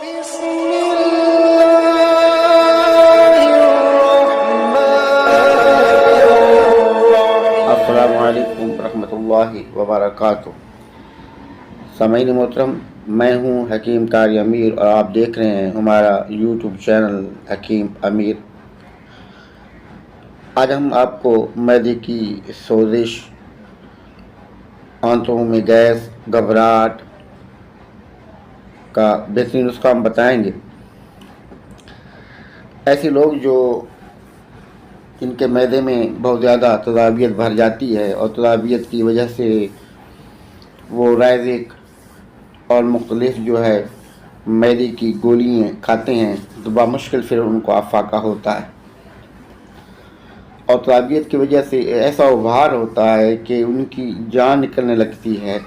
السلام علیکم ورحمۃ اللہ وبرکاتہ۔ سامعین محترم، میں ہوں حکیم قاری امیر اور آپ دیکھ رہے ہیں ہمارا یوٹیوب چینل حکیم امیر۔ آج ہم آپ کو معدے کی سوزش، آنتوں میں گیس، گھبراہٹ کا بہترین نسخہ ہم بتائیں گے۔ ایسے لوگ جو ان کے معدے میں بہت زیادہ تیزابیت بھر جاتی ہے اور تیزابیت کی وجہ سے وہ رائزک اور مختلف جو ہے معدے کی گولیاں کھاتے ہیں تو بامشکل پھر ان کو افاقہ ہوتا ہے، اور تیزابیت کی وجہ سے ایسا ابھار ہوتا ہے کہ ان کی جان نکلنے لگتی ہے،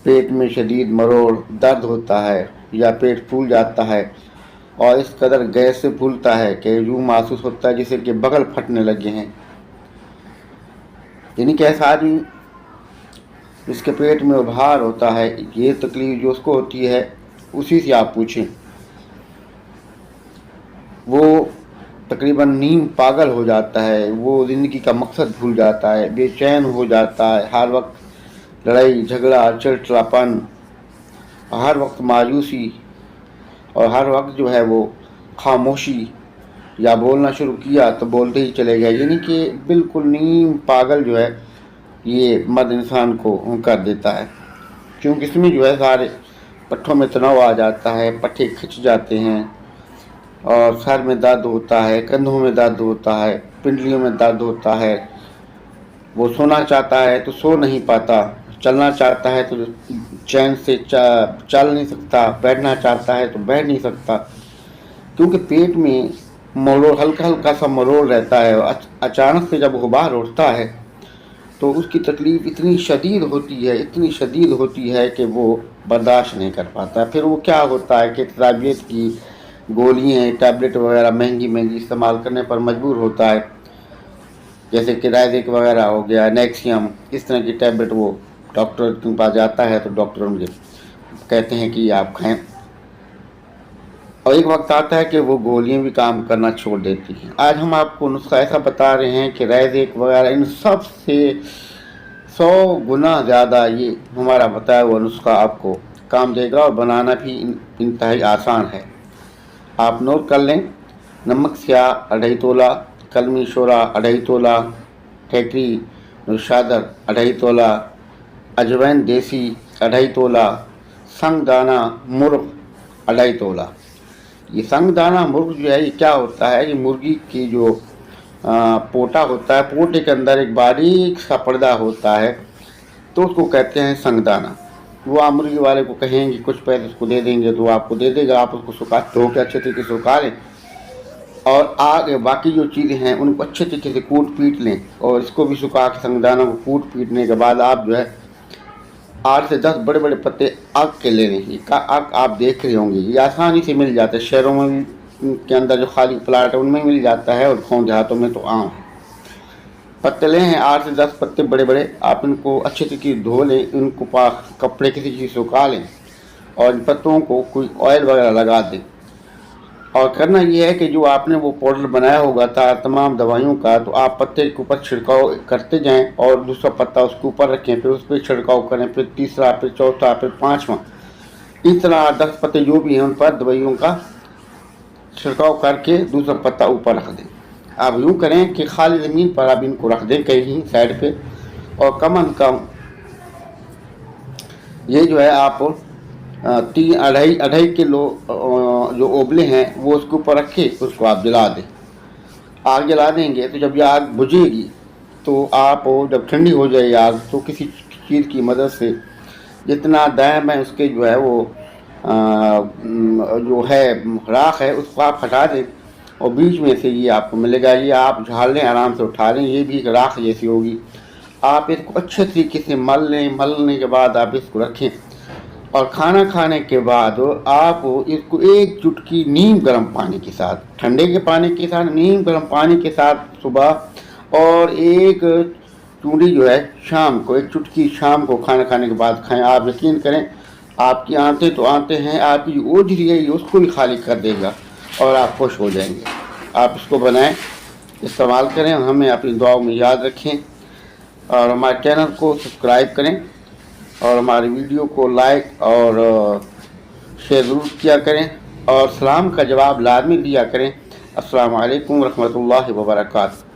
پیٹ میں شدید مروڑ درد ہوتا ہے یا پیٹ پھول جاتا ہے اور اس قدر گیس سے پھولتا ہے کہ یوں محسوس ہوتا ہے جیسے کہ بغل پھٹنے لگے ہیں۔ یعنی کہ ایسا آدمی جس کے پیٹ میں ابھار ہوتا ہے، یہ تکلیف جو اس کو ہوتی ہے اسی سے آپ پوچھیں۔ وہ تقریباً نیم پاگل ہو جاتا ہے، وہ زندگی کا مقصد بھول جاتا ہے، بے چین ہو جاتا ہے، ہر وقت لڑائی جھگڑا چڑچڑاپن، ہر وقت مایوسی، اور ہر وقت جو ہے وہ خاموشی، یا بولنا شروع کیا تو بولتے ہی چلے گئے۔ یعنی کہ بالکل نیم پاگل جو ہے یہ مرد انسان کو کر دیتا ہے، کیونکہ اس میں جو ہے سارے پٹھوں میں تناؤ آ جاتا ہے، پٹھے کھچ جاتے ہیں اور سر میں درد ہوتا ہے، کندھوں میں درد ہوتا ہے، پنڈلیوں میں درد ہوتا ہے۔ وہ سونا چاہتا ہے تو سو نہیں پاتا، چلنا چاہتا ہے تو چین سے چل نہیں سکتا، بیٹھنا چاہتا ہے تو بیٹھ نہیں سکتا، کیونکہ پیٹ میں مروڑ، ہلکا ہلکا سا مروڑ رہتا ہے۔ اچانک سے جب غبار اٹھتا ہے تو اس کی تکلیف اتنی شدید ہوتی ہے کہ وہ برداشت نہیں کر پاتا۔ پھر وہ کیا ہوتا ہے کہ تیزابیت کی گولیاں، ٹیبلٹ وغیرہ مہنگی استعمال کرنے پر مجبور ہوتا ہے، جیسے کہ رائزک وغیرہ ہو گیا، نیکسیم، اس طرح کی ٹیبلٹ وہ ڈاکٹر کے پاس جاتا ہے تو ڈاکٹر ان کے کہتے ہیں کہ یہ آپ کھائیں، اور ایک وقت آتا ہے کہ وہ گولیاں بھی کام کرنا چھوڑ دیتی ہیں۔ آج ہم آپ کو نسخہ ایسا بتا رہے ہیں کہ رائزک وغیرہ ان سب سے 100 گنا زیادہ یہ ہمارا بتایا ہوا نسخہ آپ کو کام دے گا، اور بنانا بھی انتہائی آسان ہے۔ آپ نوٹ کر لیں: نمک سیاہ 2.5 تولہ، کلمی شورا 2.5 تولہ، ٹھیکری نوشادر 2.5 تولہ، اجوین دیسی 2.5 تولہ، سنگ دانہ مرغ 2.5 تولہ۔ یہ سنگ دانہ مرغ جو ہے یہ کیا ہوتا ہے؟ یہ مرغی کی جو پوٹا ہوتا ہے، پوٹے کے اندر ایک باریک سا پردہ ہوتا ہے تو اس کو کہتے ہیں سنگ دانہ۔ وہ آپ مرغی والے کو کہیں گے کچھ پیسے اس کو دے دیں گے تو آپ کو دے دے گا، آپ اس کو دھو کے اچھے طریقے سے سکھا لیں، اور آگے باقی جو چیزیں ہیں ان کو اچھے طریقے سے کوٹ پیٹ لیں، اور اس کو بھی سکھا کے سنگ دانہ کو کوٹ پیٹنے کے بعد آپ جو ہے 8 سے 10 بڑے بڑے پتے آگ کے لے لیں۔ یہ آگ آپ دیکھ رہے ہوں گے، یہ آسانی سے مل جاتا ہے، شہروں میں کے اندر جو خالی پلاٹ ہے ان میں مل جاتا ہے، اور گاؤں دیہاتوں میں تو عام ہے۔ پتے لے ہیں 8 سے 10 پتے بڑے بڑے، آپ ان کو اچھے طریقے سے دھو لیں، ان کو کپڑے کسی چیز سکھا لیں، اور ان پتوں کو کوئی آئل وغیرہ لگا دیں۔ اور کرنا یہ ہے کہ جو آپ نے وہ پاؤڈر بنایا ہوگا تھا تمام دوائیوں کا، تو آپ پتے کے اوپر چھڑکاؤ کرتے جائیں، اور دوسرا پتا اس کے اوپر رکھیں، پھر اس پہ چھڑکاؤ کریں، پھر تیسرا، پھر چوتھا، پھر 5واں، اس طرح 10 پتے جو بھی ہیں ان پر دوائیوں کا چھڑکاؤ کر کے دوسرا پتا اوپر رکھ دیں۔ آپ یوں کریں کہ خالی زمین پر آپ ان کو رکھ دیں کہیں سائڈ پہ، اور کم از کم یہ جو ہے آپ 2.5 کلو جو اوبلے ہیں وہ اس کے اوپر رکھے، اس کو آپ جلا دیں۔ آگ جلا دیں گے تو جب یہ آگ بجھے گی تو آپ جب ٹھنڈی ہو جائے آگ تو کسی چیز کی مدد سے جتنا دائم ہے اس کے جو ہے وہ جو ہے راکھ ہے اس کو آپ ہٹا دیں، اور بیچ میں سے یہ آپ کو ملے گا، یہ آپ جھاڑ لیں، آرام سے اٹھا لیں، یہ بھی ایک راکھ جیسی ہوگی۔ آپ اس کو اچھے طریقے سے مل لیں، ملنے کے بعد آپ اس کو رکھیں، اور کھانا کھانے کے بعد آپ اس کو 1 چٹکی نیم گرم پانی کے ساتھ، ٹھنڈے کے پانی کے ساتھ، نیم گرم پانی کے ساتھ صبح، اور 1 چونڈی جو ہے شام کو، 1 چٹکی شام کو کھانا کھانے کے بعد کھائیں۔ آپ یقین کریں آپ کی آنتیں تو آنتیں ہیں، آپ کی جو اوجھری ہے اس کو بھی خالی کر دے گا اور آپ خوش ہو جائیں گے۔ آپ اس کو بنائیں، استعمال کریں اور ہمیں اپنی دعاؤں میں یاد رکھیں، اور ہمارے چینل کو سبسکرائب کریں اور ہماری ویڈیو کو لائک اور شیئر ضرور کیا کریں، اور سلام کا جواب لازمی دیا کریں۔ السلام علیکم ورحمۃ اللہ وبرکاتہ۔